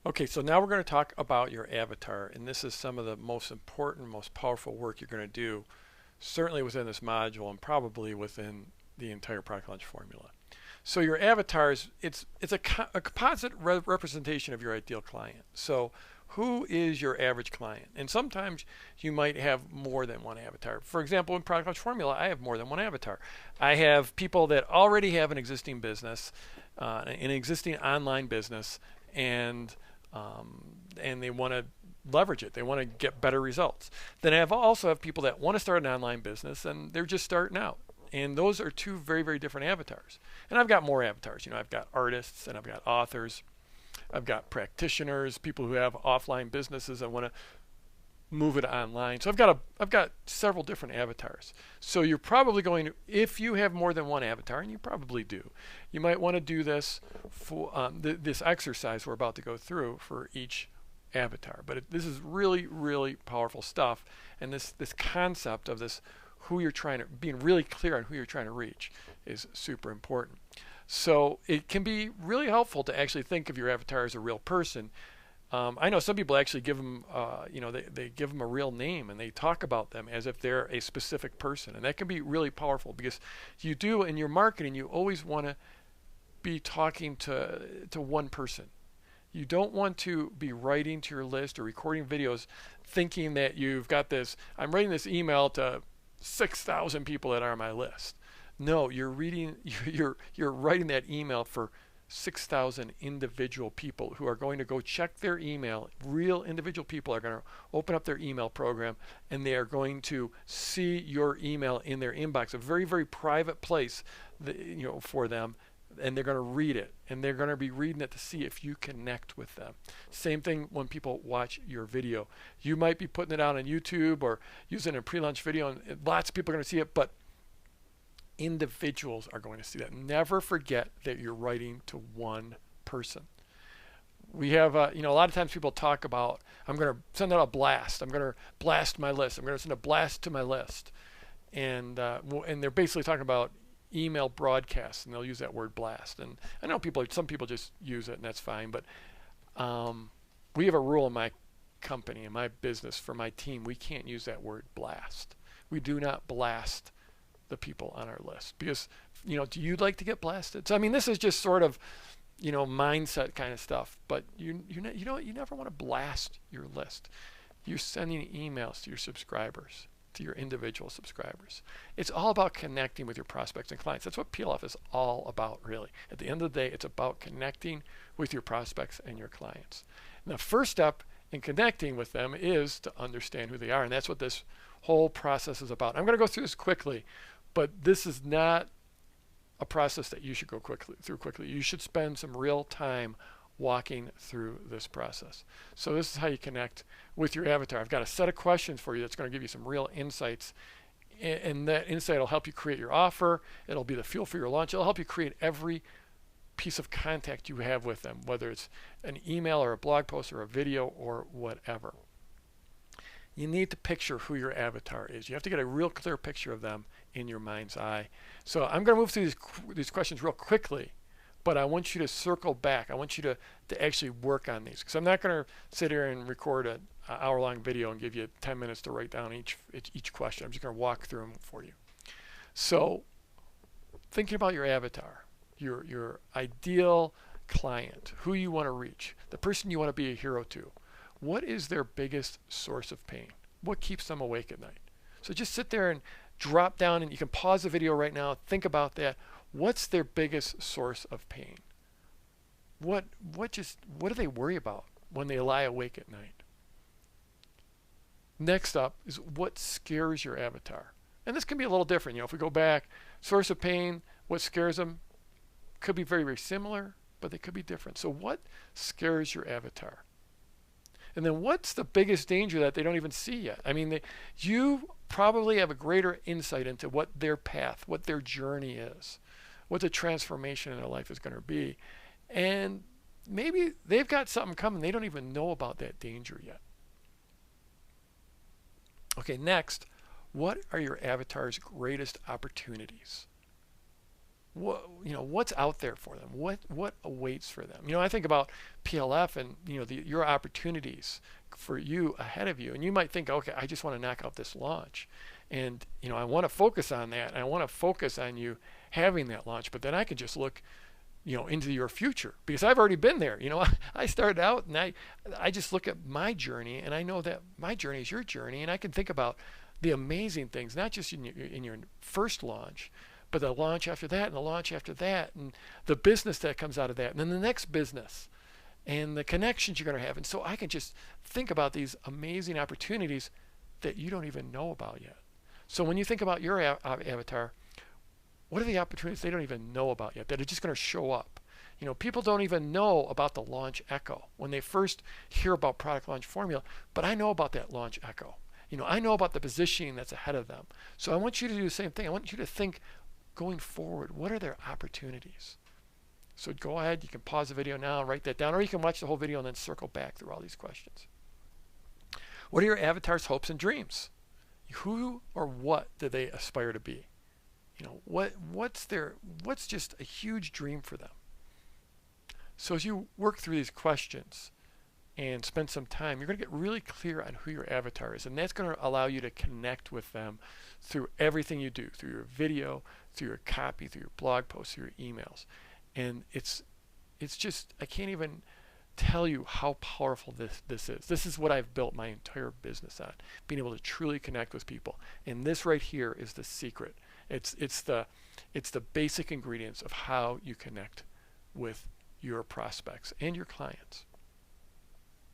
Okay, so now we're going to talk about your avatar, and this is some of the most important, most powerful work you're going to do, certainly within this module and probably within the entire product launch formula. So your avatar is a composite representation of your ideal client. So who is your average client? And sometimes you might have more than one avatar. For example, in product launch formula, I have more than one avatar. I have people that already have an existing business, an existing online business, and they want to leverage it. They want to get better results. Then I also have people that want to start an online business and they're just starting out. And those are two very, very different avatars. And I've got more avatars. I've got artists and I've got authors. I've got practitioners, people who have offline businesses that want to move it online. So I've got several different avatars. So you're probably going to, if you have more than one avatar, and you probably do, you might want to do this for this exercise we're about to go through for each avatar. But this is really, really powerful stuff, and this concept of this who you're trying to being really clear on who you're trying to reach is super important. So it can be really helpful to actually think of your avatar as a real person. I know some people actually give them, they give them a real name and they talk about them as if they're a specific person, and that can be really powerful because you do in your marketing you always want to be talking to one person. You don't want to be writing to your list or recording videos thinking that you've got this. I'm writing this email to 6,000 people that are on my list. No, you're reading. You're writing that email for 6,000 individual people who are going to go check their email. Real individual people are going to open up their email program and they are going to see your email in their inbox, a very, very private place for them, and they're going to read it and they're going to be reading it to see if you connect with them. Same thing when people watch your video. You might be putting it out on YouTube or using a pre-launch video and lots of people are going to see it, but individuals are going to see that. Never forget that you're writing to one person. We have, a lot of times people talk about, I'm going to send out a blast. I'm going to blast my list. I'm going to send a blast to my list. And they're basically talking about email broadcasts, and they'll use that word blast. And I know some people just use it, and that's fine. But we have a rule in my company, in my business, for my team. We can't use that word blast. We do not blast the people on our list because, do you like to get blasted? So I mean, this is just sort of, mindset kind of stuff. But you never want to blast your list. You're sending emails to your subscribers, to your individual subscribers. It's all about connecting with your prospects and clients. That's what PLF is all about, really. At the end of the day, it's about connecting with your prospects and your clients. And the first step in connecting with them is to understand who they are, and that's what this whole process is about. I'm going to go through this quickly, but this is not a process that you should go through quickly. You should spend some real time walking through this process. So this is how you connect with your avatar. I've got a set of questions for you that's going to give you some real insights, and that insight will help you create your offer. It'll be the fuel for your launch. It'll help you create every piece of contact you have with them, whether it's an email or a blog post or a video or whatever. You need to picture who your avatar is. You have to get a real clear picture of them in your mind's eye. So I'm going to move through these questions real quickly, but I want you to circle back. I want you to actually work on these, because I'm not going to sit here and record an hour-long video and give you 10 minutes to write down each question. I'm just going to walk through them for you. So thinking about your avatar, your ideal client, who you want to reach, the person you want to be a hero to. What is their biggest source of pain? What keeps them awake at night? So just sit there and drop down, and you can pause the video right now. Think about that. What's their biggest source of pain? What do they worry about when they lie awake at night? Next up is what scares your avatar. And this can be a little different. If we go back, source of pain, what scares them could be very, very similar, but they could be different. So what scares your avatar? And then what's the biggest danger that they don't even see yet? I mean, you probably have a greater insight into what their path, what their journey is, what the transformation in their life is going to be. And maybe they've got something coming. They don't even know about that danger yet. Okay, next, what are your avatar's greatest opportunities? what's out there for them, what awaits for them. I think about PLF and your opportunities for you ahead of you, and you might think, okay, I just want to knock out this launch, and I want to focus on that, and I want to focus on you having that launch, but then I can just look into your future, because I've already been there. I started out, and I just look at my journey, and I know that my journey is your journey, and I can think about the amazing things, not just in your first launch, but the launch after that, and the launch after that, and the business that comes out of that, and then the next business, and the connections you're going to have. And so I can just think about these amazing opportunities that you don't even know about yet. So when you think about your avatar, what are the opportunities they don't even know about yet that are just going to show up? People don't even know about the launch echo when they first hear about product launch formula, but I know about that launch echo. I know about the positioning that's ahead of them. So I want you to do the same thing. I want you to think going forward, what are their opportunities? So go ahead, you can pause the video now and write that down, or you can watch the whole video and then circle back through all these questions. What are your avatar's hopes and dreams? Who or what do they aspire to be? What's just a huge dream for them? So as you work through these questions and spend some time, you're going to get really clear on who your avatar is, and that's going to allow you to connect with them through everything you do, through your video, through your copy, through your blog posts, through your emails. And it's just, I can't even tell you how powerful this is. This is what I've built my entire business on, being able to truly connect with people. And this right here is the secret. It's the basic ingredients of how you connect with your prospects and your clients.